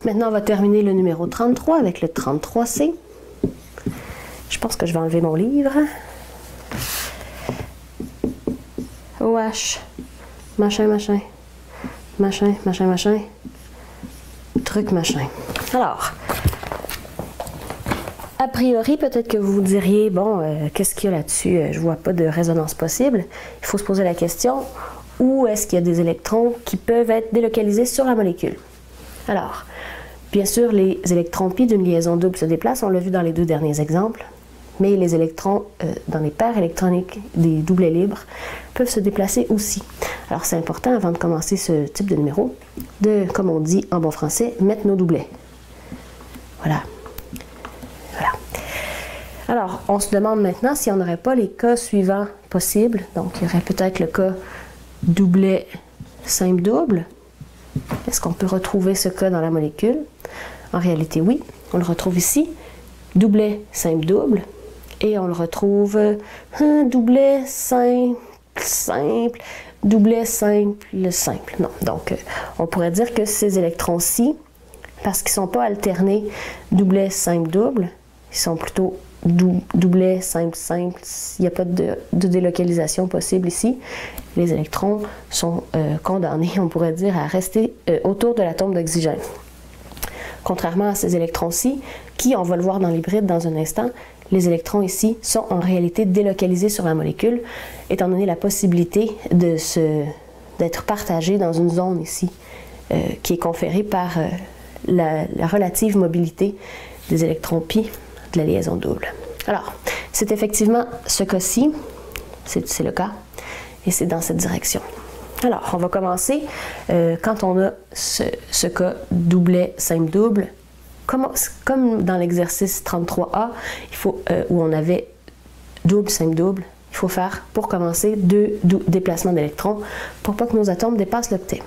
Maintenant, on va terminer le numéro 33 avec le 33C. Je pense que je vais enlever mon livre. OH, machin, machin, machin, machin, machin, truc, machin. Alors, a priori, peut-être que vous vous diriez, bon, qu'est-ce qu'il y a là-dessus? Je vois pas de résonance possible. Il faut se poser la question, où est-ce qu'il y a des électrons qui peuvent être délocalisés sur la molécule? Alors, bien sûr, les électrons pi d'une liaison double se déplacent, on l'a vu dans les deux derniers exemples, mais les électrons dans les paires électroniques des doublets libres peuvent se déplacer aussi. Alors, c'est important, avant de commencer ce type de numéro, de, comme on dit en bon français, mettre nos doublets. Voilà. Voilà. Alors, on se demande maintenant si on n'aurait pas les cas suivants possibles. Donc, il y aurait peut-être le cas doublet simple double. Est-ce qu'on peut retrouver ce cas dans la molécule? En réalité, oui. On le retrouve ici. Doublet simple double. Et on le retrouve doublet simple, simple, doublet simple, simple. Non. Donc, on pourrait dire que ces électrons-ci, parce qu'ils ne sont pas alternés doublet simple double, ils sont plutôt doublet simple simple, il n'y a pas de délocalisation possible ici. Les électrons sont condamnés, on pourrait dire, à rester autour de l'atome d'oxygène. Contrairement à ces électrons-ci, qui, on va le voir dans l'hybride dans un instant, les électrons ici sont en réalité délocalisés sur la molécule, étant donné la possibilité d'être partagés dans une zone ici, qui est conférée par la relative mobilité des électrons pi de la liaison double. Alors, c'est effectivement ce cas-ci, c'est le cas, et c'est dans cette direction. Alors, on va commencer quand on a ce cas doublet simple double. Comme dans l'exercice 33A, il faut, où on avait double simple double, il faut faire, pour commencer, deux déplacements d'électrons pour pas que nos atomes dépassent l'octet.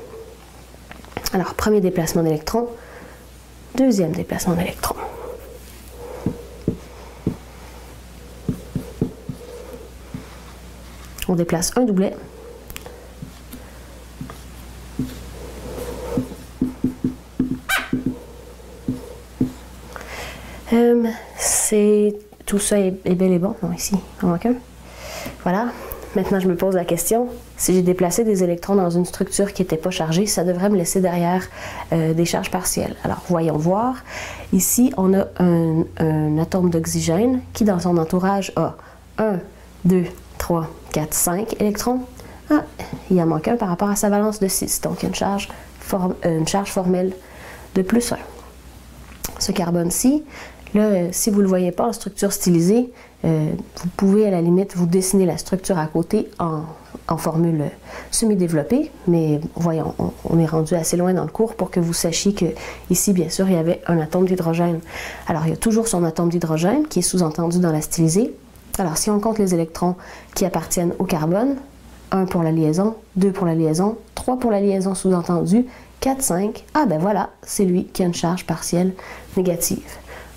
Alors, premier déplacement d'électrons, deuxième déplacement d'électrons. On déplace un doublet. Tout ça est bel et bon. Non, ici, il en manque un. Voilà. Maintenant, je me pose la question, si j'ai déplacé des électrons dans une structure qui n'était pas chargée, ça devrait me laisser derrière des charges partielles. Alors, voyons voir. Ici, on a un atome d'oxygène qui, dans son entourage, a 1, 2, 3, 4, 5 électrons. Ah, il en manque un par rapport à sa valence de 6. Donc, il y a une charge formelle de plus 1. Ce carbone-ci, là, si vous ne le voyez pas en structure stylisée, vous pouvez à la limite vous dessiner la structure à côté en formule semi-développée, mais voyons, on est rendu assez loin dans le cours pour que vous sachiez que ici, bien sûr, il y avait un atome d'hydrogène. Alors, il y a toujours son atome d'hydrogène qui est sous-entendu dans la stylisée. Alors, si on compte les électrons qui appartiennent au carbone, 1 pour la liaison, 2 pour la liaison, 3 pour la liaison sous-entendue, 4, 5, ah ben voilà, c'est lui qui a une charge partielle négative.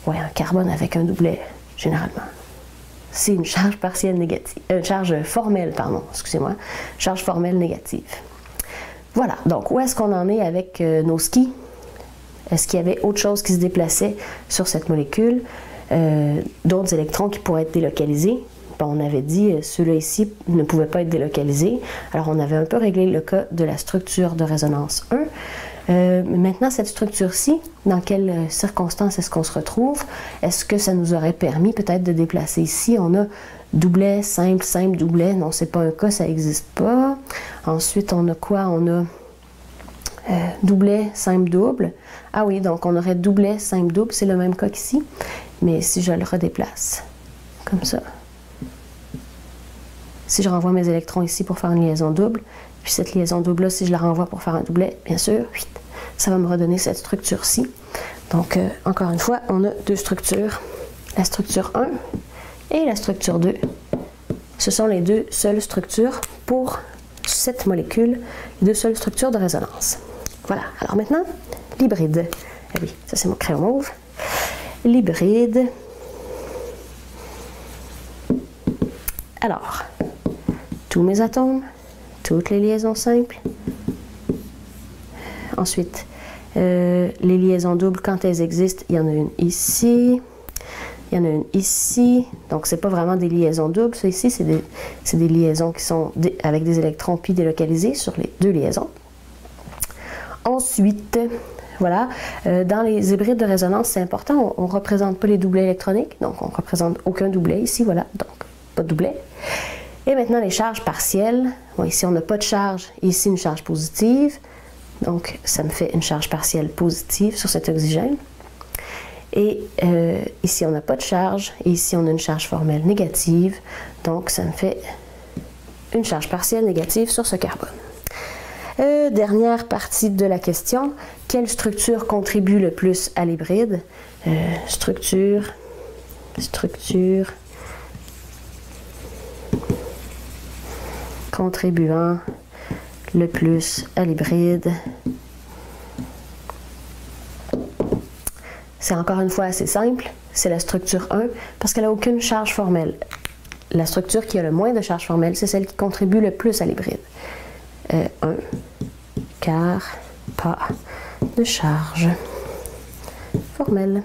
Oui, un carbone avec un doublet, généralement. C'est une charge partielle négative, charge formelle, pardon, excusez-moi, charge formelle négative. Voilà, donc où est-ce qu'on en est avec nos skis? Est-ce qu'il y avait autre chose qui se déplaçait sur cette molécule? D'autres électrons qui pourraient être délocalisés? Bon, on avait dit ceux-là ici ne pouvaient pas être délocalisés. Alors, on avait un peu réglé le cas de la structure de résonance 1. Maintenant, cette structure-ci, dans quelles circonstances est-ce qu'on se retrouve? Est-ce que ça nous aurait permis peut-être de déplacer ici? On a doublet, simple, simple, doublet. Non, c'est pas un cas, ça n'existe pas. Ensuite, on a quoi? On a doublet, simple, double. Ah oui, donc on aurait doublet, simple, double. C'est le même cas qu'ici. Mais si je le redéplace, comme ça. Si je renvoie mes électrons ici pour faire une liaison double, puis cette liaison double-là, si je la renvoie pour faire un doublet, bien sûr, ça va me redonner cette structure-ci. Donc, encore une fois, on a deux structures. La structure 1 et la structure 2. Ce sont les deux seules structures pour cette molécule, les deux seules structures de résonance. Voilà. Alors maintenant, l'hybride. Ah oui, ça c'est mon crayon mauve. L'hybride. Alors, tous mes atomes, toutes les liaisons simples. Ensuite, Les liaisons doubles, quand elles existent, il y en a une ici, il y en a une ici. Donc, c'est pas vraiment des liaisons doubles. Ça ici, c'est des liaisons qui sont avec des électrons pi délocalisés sur les deux liaisons. Ensuite, voilà, dans les hybrides de résonance, c'est important, on ne représente pas les doublets électroniques, donc on ne représente aucun doublet ici, voilà, donc pas de doublet. Et maintenant, les charges partielles. Bon, ici, on n'a pas de charge, ici, une charge positive. Donc, ça me fait une charge partielle positive sur cet oxygène. Et ici, on n'a pas de charge, et ici, on a une charge formelle négative. Donc, ça me fait une charge partielle négative sur ce carbone. Dernière partie de la question, quelle structure contribue le plus à l'hybride? Structure, contribuant le plus à l'hybride. C'est encore une fois assez simple, c'est la structure 1 parce qu'elle n'a aucune charge formelle. La structure qui a le moins de charge formelle, c'est celle qui contribue le plus à l'hybride. 1, car pas de charge formelle.